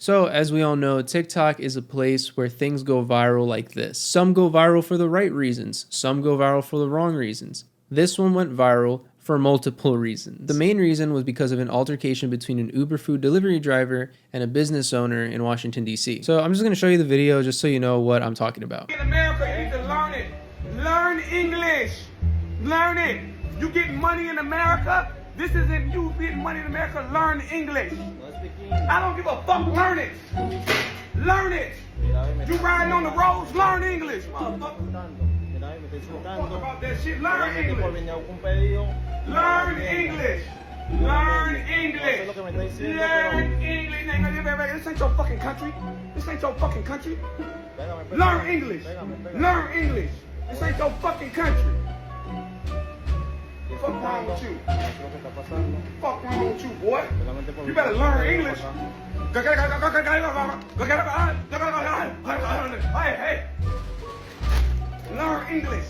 So, as we all know, TikTok is a place where things go viral like this. Some go viral for the right reasons, some go viral for the wrong reasons. This one went viral for multiple reasons. The main reason was because of an altercation between an Uber food delivery driver and a business owner in Washington, D.C. So I'm just going to show you the video just so you know what I'm talking about. In America, you need to learn it. Learn English. Learn it. You getting money in America? This isn't you getting money in America. Learn English. I don't give a fuck. Learn it. Learn it. You riding on the roads, learn English, motherfucker. Talk about that shit. Learn English. Learn English. Learn English. Learn English. This ain't your fucking country. This ain't your fucking country. Learn English. Learn English. This ain't your fucking country. Fuck wrong with you? Fuck wrong with you, boy? You better learn English. Hey. Learn English.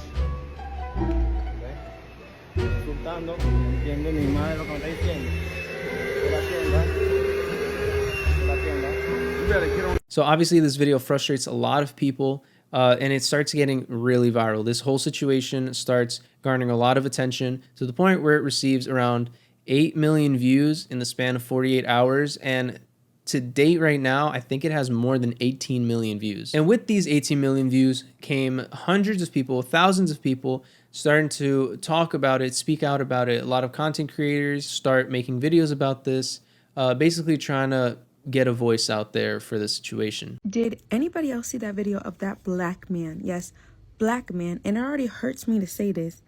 So obviously this video frustrates a lot of people. And it starts getting really viral. This whole situation starts garnering a lot of attention to the point where it receives around 8 million views in the span of 48 hours. And to date right now, I think it has more than 18 million views. And with these 18 million views came hundreds of people, thousands of people starting to talk about it, speak out about it. A lot of content creators start making videos about this, basically trying to get a voice out there for the situation. Did anybody else see that video of that black man? Yes, black man. And it already hurts me to say this.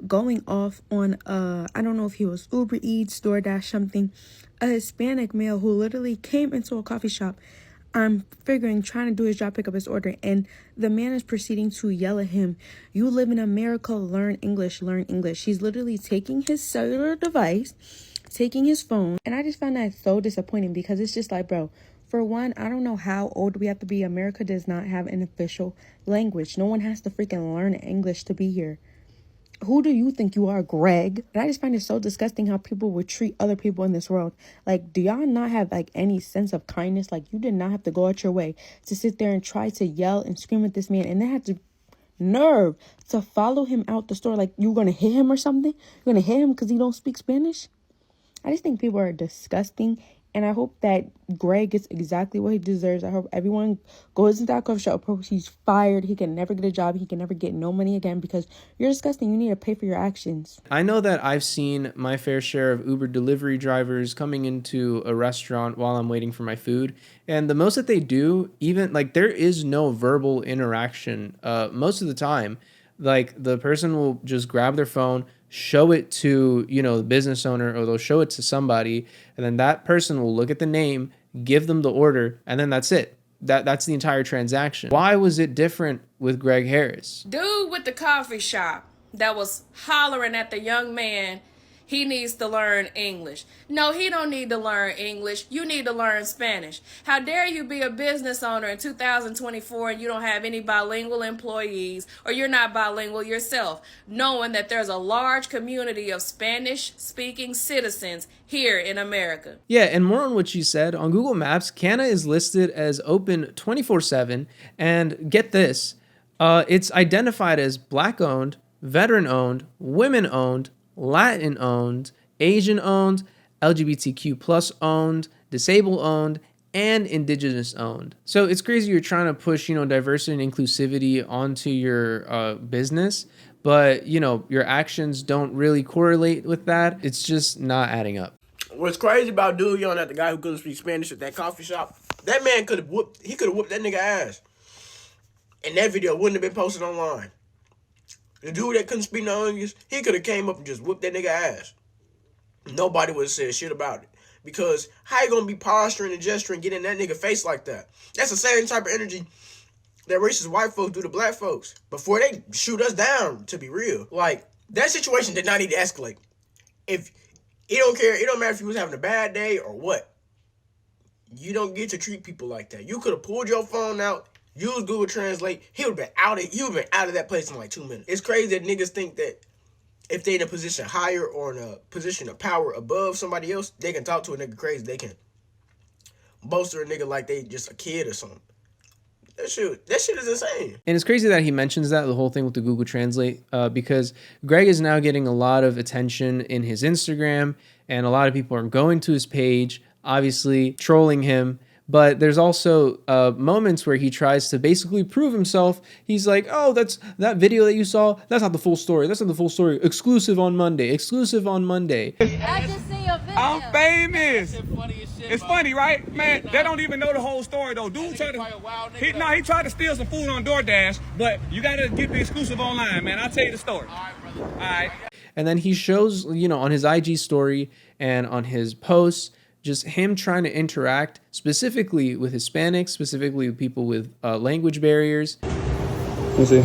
Going off on, I don't know if he was Uber Eats, DoorDash, something. A Hispanic male who literally came into a coffee shop. I'm figuring trying to do his job, pick up his order. And the man is proceeding to yell at him. You live in America, learn English, learn English. He's literally taking his cellular device, taking his phone, and I just found that so disappointing because it's just like, bro, for one, I don't know how old we have to be. America does not have an official language. No one has to freaking learn English to be here. Who do you think you are, Greg? And I just find it so disgusting how people would treat other people in this world. Like, do y'all not have like any sense of kindness? Like, you did not have to go out your way to sit there and try to yell and scream at this man, and then have to nerve to follow him out the store. Like, you're gonna hit him or something? You're gonna hit him because he don't speak Spanish? I just think people are disgusting, and I hope that Greg gets exactly what he deserves. I hope everyone goes into that coffee shop. He's fired. He can never get a job. He can never get no money again because you're disgusting. You need to pay for your actions. I know that I've seen my fair share of Uber delivery drivers coming into a restaurant while I'm waiting for my food. And the most that they do, even like there is no verbal interaction most of the time. Like the person will just grab their phone, show it to, the business owner, or they'll show it to somebody, and then that person will look at the name, give them the order, and then that's it. That's the entire transaction. Why was it different with Greg Harris? Dude with the coffee shop that was hollering at the young man, he needs to learn English. No, he don't need to learn English. You need to learn Spanish. How dare you be a business owner in 2024 and you don't have any bilingual employees, or you're not bilingual yourself, knowing that there's a large community of Spanish-speaking citizens here in America. Yeah, and more on what you said. On Google Maps, Canada is listed as open 24/7, and get this, it's identified as Black-owned, veteran-owned, women-owned, Latin-owned, Asian-owned, LGBTQ+-owned, disabled-owned, and Indigenous-owned. So it's crazy you're trying to push, diversity and inclusivity onto your business, but, your actions don't really correlate with that. It's just not adding up. What's crazy about dude yelling at the guy who couldn't speak Spanish at that coffee shop, that man could have whooped that nigga ass. And that video wouldn't have been posted online. The dude that couldn't speak no English, he could have came up and just whooped that nigga ass. Nobody would have said shit about it. Because how you gonna be posturing and gesturing, get in that nigga face like that? That's the same type of energy that racist white folks do to black folks before they shoot us down, to be real. Like, that situation did not need to escalate. If it don't care, it don't matter if you was having a bad day or what. You don't get to treat people like that. You could have pulled your phone out, use Google Translate, he would have been out of that place in like 2 minutes. It's crazy that niggas think that if they in a position higher or in a position of power above somebody else, they can talk to a nigga crazy. They can. bolster a nigga like they just a kid or something. That shit is insane. And it's crazy that he mentions that, the whole thing with the Google Translate, because Greg is now getting a lot of attention in his Instagram, and a lot of people are going to his page, obviously trolling him. But there's also moments where he tries to basically prove himself. He's like, oh, that video that you saw, that's not the full story. That's not the full story. Exclusive on Monday. Exclusive on Monday. I just see your video. I'm famous. It's funny, right? Man, they don't even know the whole story, though. Dude tried to... He tried to steal some food on DoorDash, but you got to get the exclusive online, man. I'll tell you the story. All right, brother. All right. And then he shows, on his IG story and on his posts, just him trying to interact specifically with Hispanics, specifically with people with language barriers. Let me see.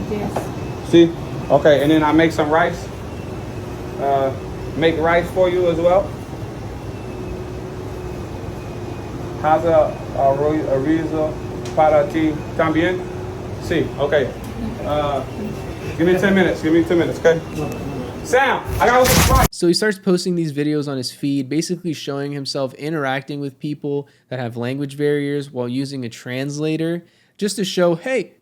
Yes. See? Okay, and then I make some rice. Make rice for you as well. How's a rizo para ti también? Sí, okay. Give me 10 minutes. Give me 10 minutes, okay? Sam, I gotta look at the rice. So he starts posting these videos on his feed, basically showing himself interacting with people that have language barriers while using a translator, just to show, hey,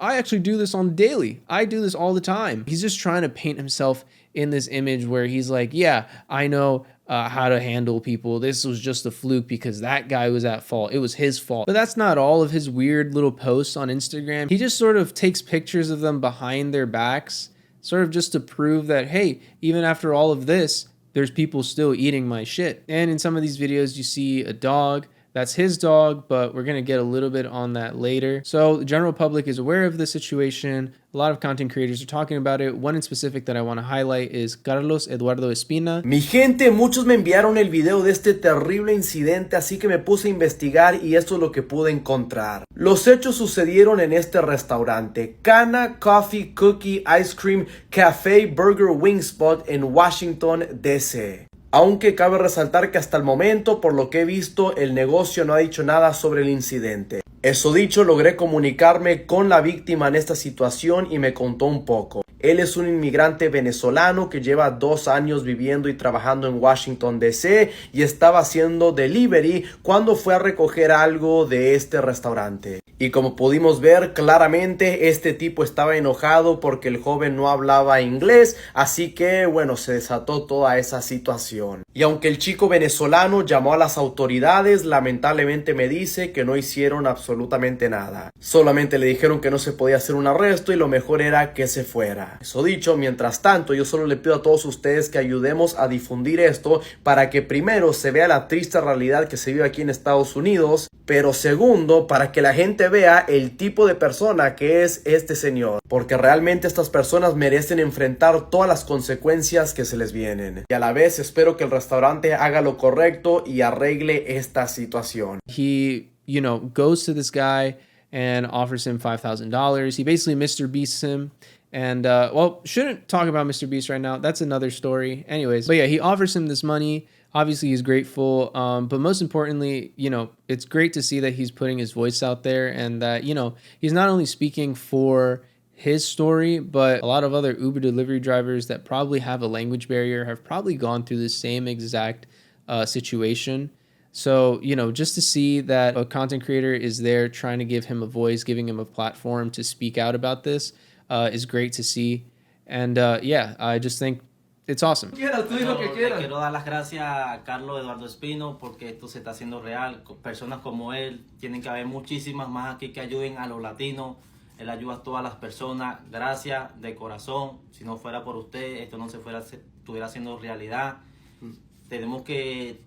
I actually do this on daily. I do this all the time. He's just trying to paint himself in this image where he's like, yeah, I know how to handle people. This was just a fluke because that guy was at fault. It was his fault. But that's not all of his weird little posts on Instagram. He just sort of takes pictures of them behind their backs, sort of just to prove that, hey, even after all of this, there's people still eating my shit. And in some of these videos, you see a dog. That's his dog, but we're going to get a little bit on that later. So the general public is aware of the situation. A lot of content creators are talking about it. One in specific that I want to highlight is Carlos Eduardo Espina. Mi gente, muchos me enviaron el video de este terrible incidente, así que me puse a investigar y esto es lo que pude encontrar. Los hechos sucedieron en este restaurante, Cana Coffee, Cookie, Ice Cream, Café, Burger, Wing Spot en Washington, D.C. Aunque cabe resaltar que hasta el momento, por lo que he visto, el negocio no ha dicho nada sobre el incidente. Eso dicho, logré comunicarme con la víctima en esta situación y me contó un poco. Él es un inmigrante venezolano que lleva 2 años viviendo y trabajando en Washington, D.C. y estaba haciendo delivery cuando fue a recoger algo de este restaurante. Y como pudimos ver claramente, este tipo estaba enojado porque el joven no hablaba inglés, así que bueno, se desató toda esa situación. Y aunque el chico venezolano llamó a las autoridades, lamentablemente me dice que no hicieron absolutamente nada. Solamente le dijeron que no se podía hacer un arresto y lo mejor era que se fuera. Eso dicho, mientras tanto, yo solo le pido a todos ustedes que ayudemos a difundir esto para que primero se vea la triste realidad que se vive aquí en Estados Unidos, pero segundo, para que la gente vea el tipo de persona que es este señor, porque realmente estas personas merecen enfrentar todas las consecuencias que se les vienen. Y a la vez espero que el restaurante haga lo correcto y arregle esta situación. He, goes to this guy and offers him $5,000. He basically Mr. Beasts him. And, shouldn't talk about Mr. Beast right now. That's another story. Anyways, but yeah, he offers him this money. Obviously, he's grateful. But most importantly, it's great to see that he's putting his voice out there and that, he's not only speaking for his story, but a lot of other Uber delivery drivers that probably have a language barrier have probably gone through the same exact situation. So, just to see that a content creator is there trying to give him a voice, giving him a platform to speak out about this is great to see. And I just think it's awesome. Le quiero dar las gracias a Carlos Eduardo Espino porque esto se está haciendo real. Personas como él, tienen que haber muchísimas más aquí que ayuden a los latinos. Él ayuda a todas las personas. Gracias de corazón. Si no fuera por usted, esto no estuviera haciendo realidad. Tenemos que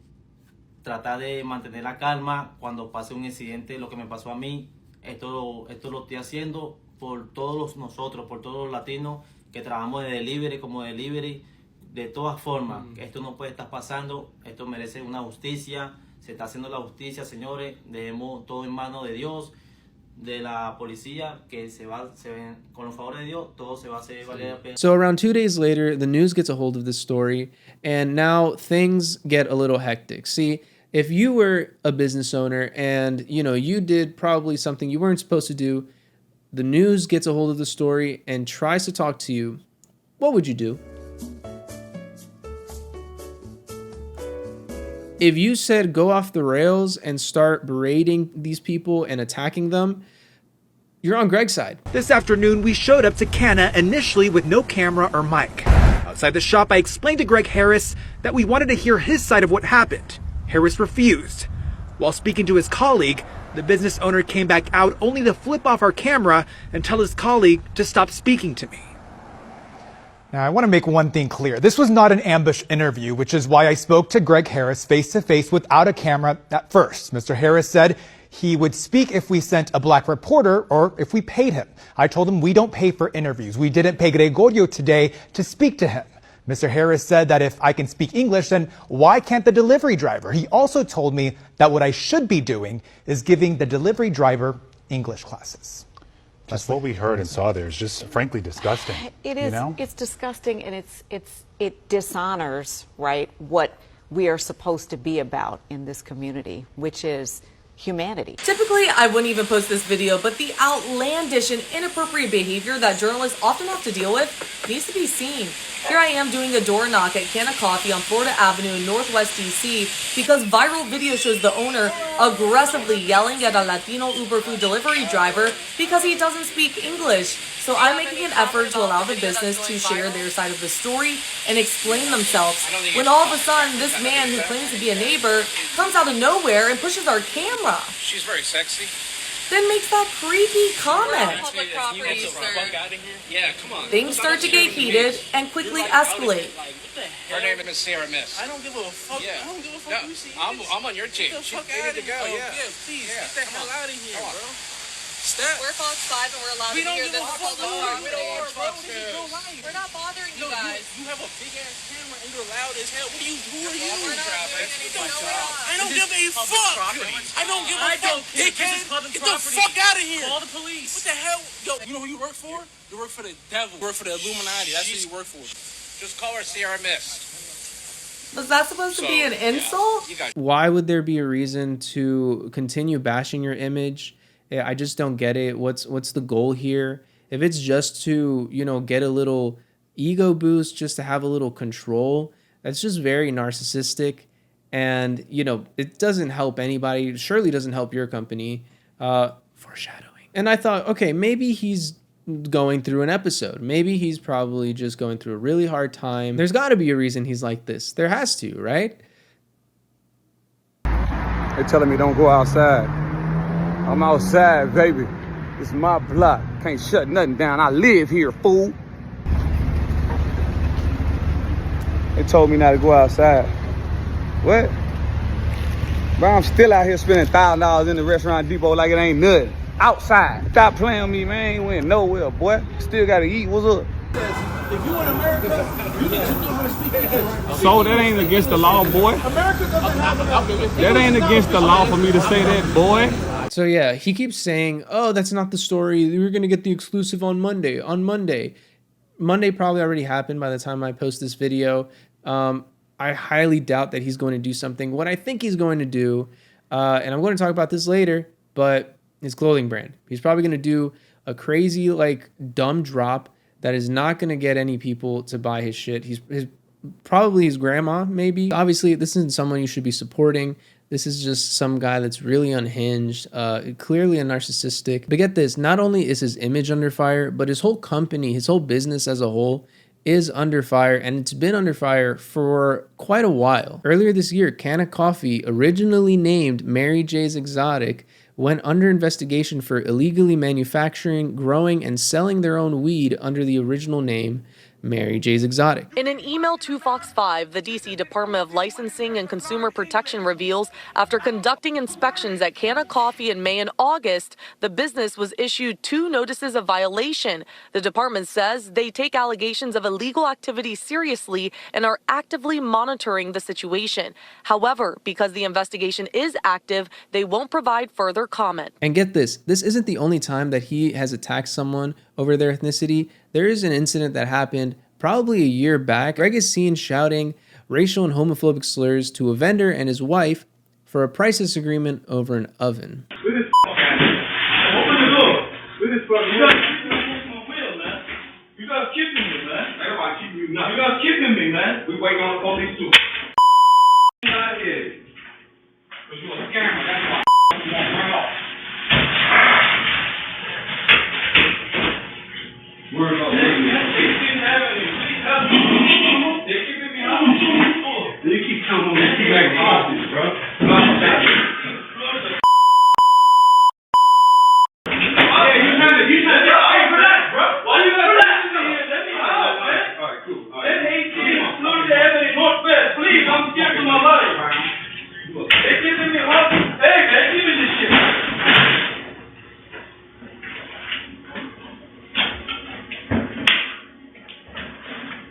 tratar de mantener la calma cuando pase un incidente, lo que me pasó a mí. Esto lo estoy haciendo por todos nosotros, por todos los latinos que trabajamos de delivery. De todas formas, esto no puede estar pasando, esto merece una justicia, se está haciendo la justicia, señores, dejemos todo en manos de Dios, de la policía, que con los favores de Dios, todo se va a hacer valer la pena. So around 2 days later, the news gets a hold of this story, and now things get a little hectic. See, if you were a business owner and, you did probably something you weren't supposed to do, the news gets a hold of the story and tries to talk to you, what would you do? if you said go off the rails and start berating these people and attacking them, you're on Greg's side. This afternoon, we showed up to Canna initially with no camera or mic. Outside the shop, I explained to Greg Harris that we wanted to hear his side of what happened. Harris refused. While speaking to his colleague, the business owner came back out only to flip off our camera and tell his colleague to stop speaking to me. Now, I want to make one thing clear. This was not an ambush interview, which is why I spoke to Greg Harris face to face without a camera at first. Mr. Harris said he would speak if we sent a black reporter or if we paid him. I told him we don't pay for interviews. We didn't pay Gregorio today to speak to him. Mr. Harris said that if I can speak English, then why can't the delivery driver? He also told me that what I should be doing is giving the delivery driver English classes. Just what we heard and saw there is just frankly disgusting. It is. You know? It's disgusting, and it dishonors, right, what we are supposed to be about in this community, which is humanity. Typically, I wouldn't even post this video, but the outlandish and inappropriate behavior that journalists often have to deal with needs to be seen. Here I am doing a door knock at Canna Coffee on Florida Avenue in Northwest DC because viral video shows the owner aggressively yelling at a Latino Uber food delivery driver because he doesn't speak English. So I'm making an effort to allow the business to share their side of the story and explain themselves, when all of a sudden this man who claims to be a neighbor comes out of nowhere and pushes our camera. She's very sexy. Then makes that creepy comment. Public property, sir. Yeah, come on. Things start to get heated and quickly escalate. Her name is Sarah Miss. I don't give a fuck. Yeah. I don't give a fuck. No, You see, I'm on your team. Get the She's fuck ready out to of go. here. Yeah. Please, Yeah, get the come hell on. out of here, Come on. bro. Step. We're Fox 5 and we're allowed We to don't hear give this a is fuck. public We property. don't, bro. This is your life. We're not bothering you No, guys. you have a big ass camera and you're loud as hell. Who are you? We're not doing anything. No, we're not. I don't give a fuck. I don't give a fuck. Get the fuck out of here. Call the police. What the hell? Yo, you know who you work for? You work for the devil. You work for the Illuminati. That's who you work for. Just call her Sarah Miss. Was that supposed to be an insult? You got Why would there be a reason to continue bashing your image? I just don't get it. What's the goal here? If it's just to, get a little ego boost, just to have a little control, that's just very narcissistic. And, it doesn't help anybody. It surely doesn't help your company. Foreshadowing. And I thought, okay, maybe he's going through an episode. Maybe he's probably just going through a really hard time. There's got to be a reason he's like this. There has to, right? They're telling me don't go outside. I'm outside, baby. It's my block. Can't shut nothing down. I live here, fool. They told me not to go outside. What? Bro, I'm still out here spending $1,000 in the restaurant depot like it ain't nothing. Outside. Stop playing with me, man. I ain't went nowhere, boy. Still gotta eat. What's up? If you in America, you need to know how to speak English. So that ain't against the law, boy. America doesn't have That ain't against the law for me to say that, boy. So yeah, he keeps saying, oh, that's not the story. We're going to get the exclusive on Monday. Monday probably already happened by the time I post this video. I highly doubt that he's going to do something. What I think he's going to do, and I'm going to talk about this later, but his clothing brand. He's probably going to do a crazy, dumb drop that is not going to get any people to buy his shit. Probably his grandma, maybe. Obviously, this isn't someone you should be supporting. This is just some guy that's really unhinged, clearly a narcissistic. But get this, not only is his image under fire, but his whole company, his whole business as a whole is under fire, and it's been under fire for quite a while. Earlier this year, Canna Coffee, originally named Mary J's Exotic, went under investigation for illegally manufacturing, growing, and selling their own weed under the original name Mary J's Exotic. In an email to Fox 5, the D.C. Department of Licensing and Consumer Protection reveals after conducting inspections at Canna Coffee in May and August, the business was issued 2 notices of violation. The department says they take allegations of illegal activity seriously and are actively monitoring the situation. However, because the investigation is active, they won't provide further comment. And get this isn't the only time that he has attacked someone over their ethnicity. There is an incident that happened probably a year back. Greg is seen shouting racial and homophobic slurs to a vendor and his wife for a price disagreement over an oven. Look at this open the door. Look at this fucking man. You guys kicking me, man. Ain't nobody kicking you nothing. You guys kicking me, man. We waiting on the police too.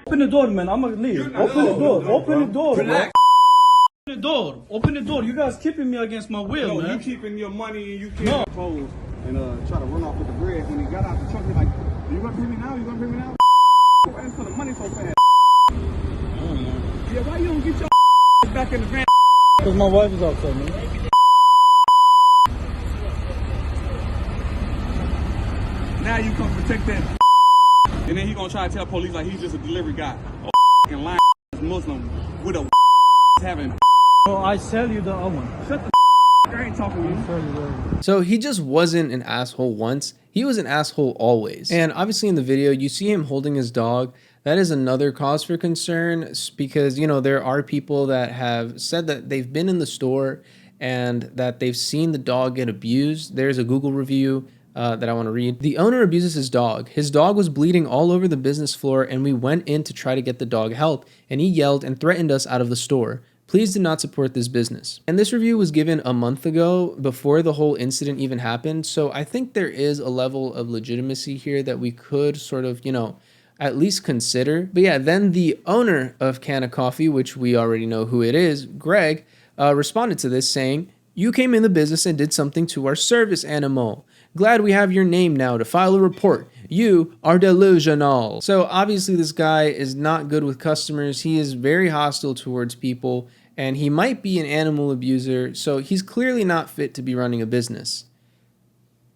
Open the door, man. I'm gonna leave. Open the door. Open the door. Relax. Open the door. Open the door. You guys keeping me against my will, man. You keeping your money and you can't close and try to run off with the bread. When he got out the truck, he's like, "You gonna pay me now? You gonna pay me now?" Why for the money so fast? Yeah, why you don't get your back in the van? Because my wife is outside, man. Now you come protect that. And then he gonna try to tell police like he's just a delivery guy. A lying Muslim with a having. Oh, I sell you the oven. Shut the I ain't talking to you. So he just wasn't an asshole once, he was an asshole always. And obviously in the video, you see him holding his dog. That is another cause for concern because, you know, there are people that have said that they've been in the store and that they've seen the dog get abused. There's a Google review that I want to read. The owner abuses his dog. His dog was bleeding all over the business floor and we went in to try to get the dog help and he yelled and threatened us out of the store. Please do not support this business. And this review was given a month ago before the whole incident even happened. So I think there is a level of legitimacy here that we could sort of, you know, at least consider. But yeah, then the owner of Canna Coffee, which we already know who it is, Greg, responded to this saying, "You came in the business and did something to our service animal. Glad we have your name now to file a report. You are delusional." So obviously this guy is not good with customers. He is very hostile towards people and he might be an animal abuser. So he's clearly not fit to be running a business,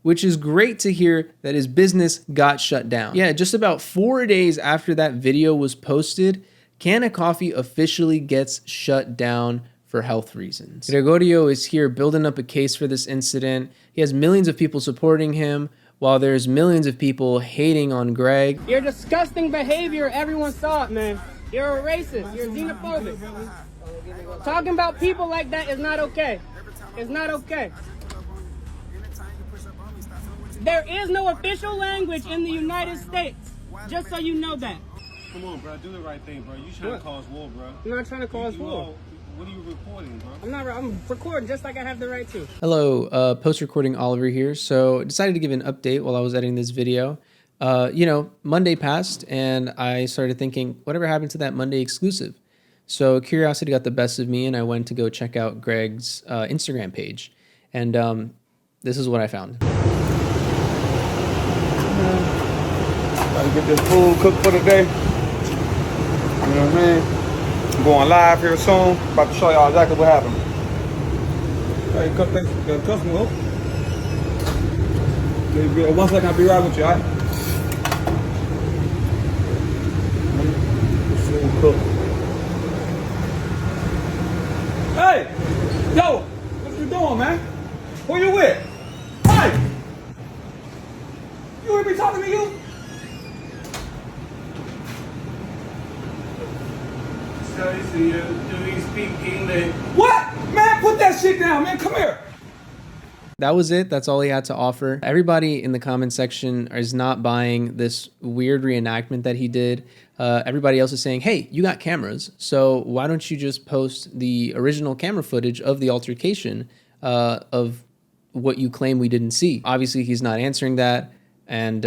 which is great to hear that his business got shut down. Yeah, just about 4 days after that video was posted, Canna Coffee officially gets shut down for health reasons. Gregorio is here building up a case for this incident. He has millions of people supporting him, while there's millions of people hating on Greg. Your disgusting behavior, everyone saw it, man. You're a racist. You're xenophobic. Talking about people like that is not okay. It's not okay. There is no official language in the United States. Just so you know that. Come on, bro. Do the right thing, bro. You trying to cause war, bro. I'm not trying to cause war. What are you recording, bro? I'm recording just like I have the right to. Hello, post-recording Oliver here. So decided to give an update while I was editing this video. You know, Monday passed and I started thinking, whatever happened to that Monday exclusive? So curiosity got the best of me and I went to go check out Greg's Instagram page. And this is what I found. Gotta get this food cooked for the day. You know what I mean? I'm going live here soon. About to show y'all exactly what happened. Hey, cut that customer up. Okay, 1 second, I'll be right with you, alright? Food cooked. Hey! Yo! What you doing, man? Who you with? Hey! You hear me talking to you? Do you speak English? What? Man, put that shit down, man. Come here. That was it. That's all he had to offer. Everybody in the comment section is not buying this weird reenactment that he did. Everybody else is saying, hey, you got cameras, so why don't you just post the original camera footage of the altercation of what you claim we didn't see? Obviously, he's not answering that. And,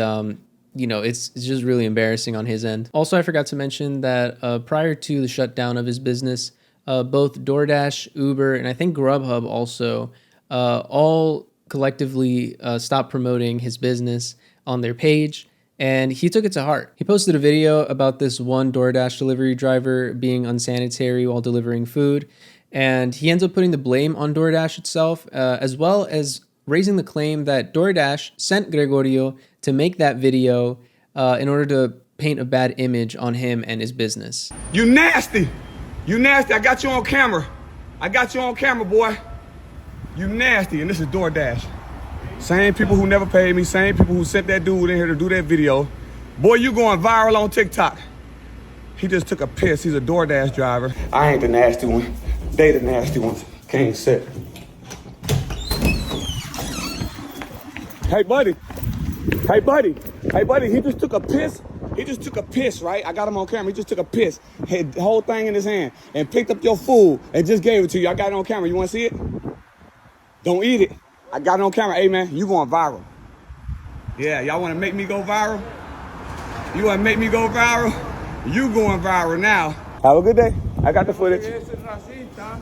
you know, it's just really embarrassing on his end. Also, I forgot to mention that prior to the shutdown of his business, both DoorDash, Uber, and I think Grubhub also all collectively stopped promoting his business on their page. And he took it to heart. He posted a video about this one DoorDash delivery driver being unsanitary while delivering food. And he ends up putting the blame on DoorDash itself, as well as raising the claim that DoorDash sent Gregorio to make that video in order to paint a bad image on him and his business. You nasty. You nasty. I got you on camera. I got you on camera, boy. You nasty. And this is DoorDash. Same people who never paid me, same people who sent that dude in here to do that video. Boy, you going viral on TikTok. He just took a piss. He's a DoorDash driver. I ain't the nasty one. They the nasty ones. Can't sit. Hey, buddy. Hey, buddy. Hey, buddy. He just took a piss. He just took a piss, right? I got him on camera. He just took a piss. Had the whole thing in his hand and picked up your food and just gave it to you. I got it on camera. You want to see it? Don't eat it. I got it on camera. Hey, man, you going viral. Yeah, y'all want to make me go viral? You want to make me go viral? You going viral now. Have a good day. I got the footage.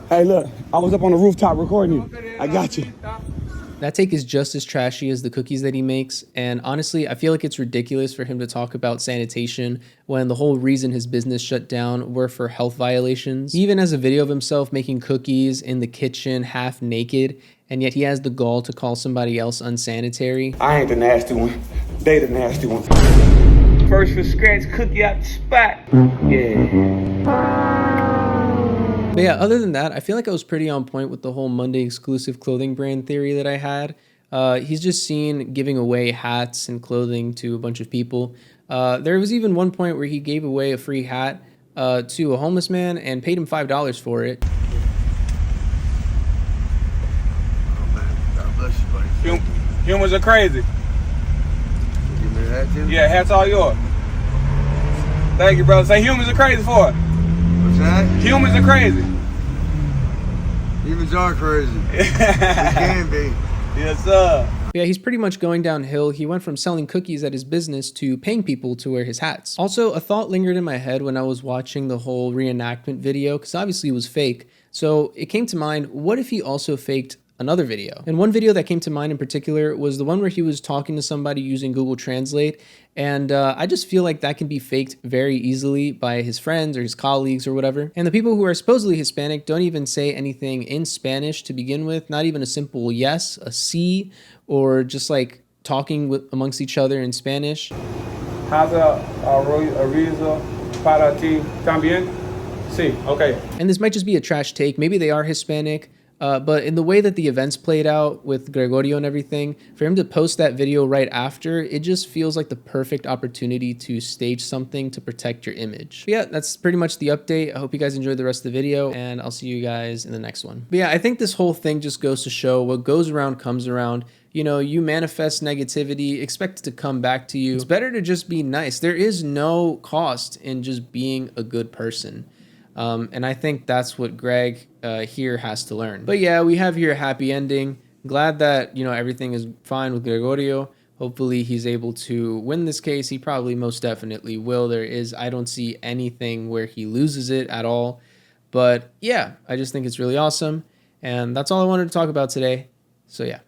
Hey, look, I was up on the rooftop recording you. I got you. That take is just as trashy as the cookies that he makes, and honestly, I feel like it's ridiculous for him to talk about sanitation when the whole reason his business shut down were for health violations. He even has a video of himself making cookies in the kitchen half naked, and yet he has the gall to call somebody else unsanitary. I ain't the nasty one. They the nasty ones. First for scratch cookie out the spot. Yeah. But yeah, other than that, I feel like I was pretty on point with the whole Monday exclusive clothing brand theory that I had. He's just seen giving away hats and clothing to a bunch of people. There was even one point where he gave away a free hat to a homeless man and paid him $5 for it. God bless you, buddy. Humans are crazy. Give me that too? Yeah, hat's all yours. Thank you, brother. Say humans are crazy for it. What's that? Humans are crazy. Humans are crazy. We can be. Yes, sir. Yeah, he's pretty much going downhill. He went from selling cookies at his business to paying people to wear his hats. Also, a thought lingered in my head when I was watching the whole reenactment video, because obviously it was fake. So it came to mind, what if he also faked another video? And one video that came to mind in particular was the one where he was talking to somebody using Google Translate. And I just feel like that can be faked very easily by his friends or his colleagues or whatever. And the people who are supposedly Hispanic don't even say anything in Spanish to begin with, not even a simple yes, a sí, or just like talking amongst each other in Spanish. Haza ariza para ti también? Sí, okay. And this might just be a trash take. Maybe they are Hispanic. But in the way that the events played out with Gregorio and everything, for him to post that video right after, it just feels like the perfect opportunity to stage something to protect your image. But yeah, that's pretty much the update. I hope you guys enjoyed the rest of the video, and I'll see you guys in the next one. But yeah, I think this whole thing just goes to show what goes around comes around. You know, you manifest negativity, expect it to come back to you. It's better to just be nice. There is no cost in just being a good person. And I think that's what Greg here has to learn. But yeah, we have here a happy ending. Glad that, you know, everything is fine with Gregorio. Hopefully he's able to win this case. He probably most definitely will. I don't see anything where he loses it at all. But yeah, I just think it's really awesome. And that's all I wanted to talk about today. So yeah.